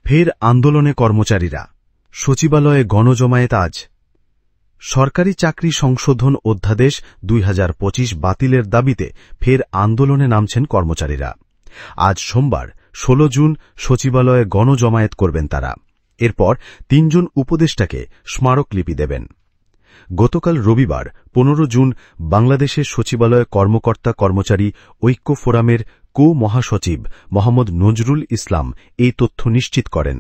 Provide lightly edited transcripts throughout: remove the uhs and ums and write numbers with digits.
ফের আন্দোলনে কর্মচারীরা, সচিবালয়ে গণজমায়েত আজ। সরকারি চাকরি সংশোধন অধ্যাদেশ ২০২৫ বাতিলের দাবিতে ফের আন্দোলনে নামছেন কর্মচারীরা। আজ সোমবার ১৬ জুন সচিবালয়ে গণজমায়েত করবেন তারা। এরপর ৩ জন উপদেষ্টাকে স্মারকলিপি দেবেন। গতকাল রবিবার ১৫ জুন বাংলাদেশের সচিবালয় কর্মকর্তা কর্মচারী ঐক্য ফোরামের মহাসচিব মোহাম্মদ নজরুল ইসলাম এই তথ্য নিশ্চিত করেন।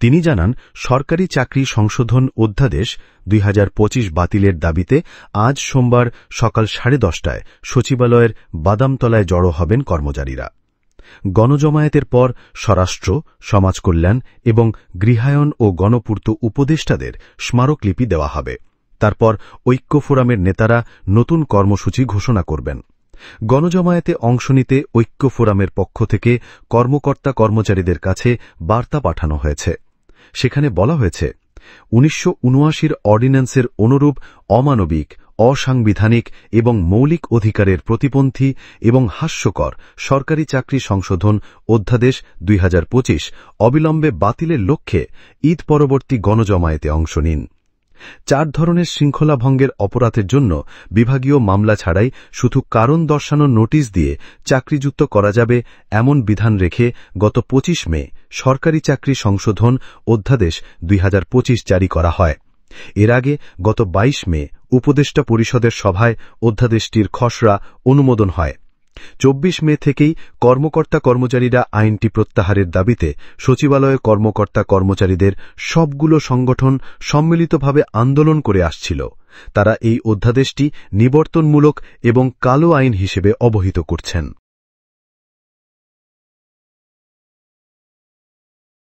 তিনি জানান, সরকারি চাকরি সংশোধন অধ্যাদেশ ২০২৫ বাতিলের দাবিতে আজ সোমবার সকাল 10:30টায় সচিবালয়ের বাদামতলায় জড়ো হবেন কর্মচারীরা। গণজমায়েতের পর স্বরাষ্ট্র, সমাজকল্যাণ এবং গৃহায়ন ও গণপূর্ত উপদেষ্টাদের স্মারকলিপি দেওয়া হবে। তারপর ঐক্য ফোরামের নেতারা নতুন কর্মসূচি ঘোষণা করবেন। গণজমায়েতে অংশ নিতে ঐক্য ফোরামের পক্ষ থেকে কর্মকর্তা কর্মচারীদের কাছে বার্তা পাঠানো হয়েছে। সেখানে বলা হয়েছে, ১৯৭৯ অর্ডিন্যান্সের অনুরূপ অমানবিক, অসাংবিধানিক এবং মৌলিক অধিকারের প্রতিপন্থী এবং হাস্যকর সরকারি চাকরি সংশোধন অধ্যাদেশ ২০২৫ অবিলম্বে বাতিলের লক্ষ্যে ঈদ পরবর্তী গণজমায়েতে অংশ নিন। ৪ ধরনের শৃঙ্খলা ভঙ্গের অপরাধের জন্য বিভাগীয় মামলা ছাড়াই শুধু কারণ দর্শানোর নোটিশ দিয়ে চাকরিচ্যুত করা যাবে এমন বিধান রেখে গত ২৫ মে সরকারি চাকরি সংশোধন অধ্যাদেশ ২০২৫ জারি করা হয়। এর আগে গত ২২ মে উপদেষ্টা পরিষদের সভায় অধ্যাদেশটির খসড়া অনুমোদন হয়। ২৪ মে থেকেই কর্মকর্তা কর্মচারীরা আইনটি প্রত্যাহারের দাবিতে সচিবালয়ে কর্মকর্তা কর্মচারীদের সবগুলো সংগঠন সম্মিলিতভাবে আন্দোলন করে আসছিল। তারা এই অধ্যাদেশটি নিবর্তনমূলক এবং কালো আইন হিসেবে অবহিত করছেন।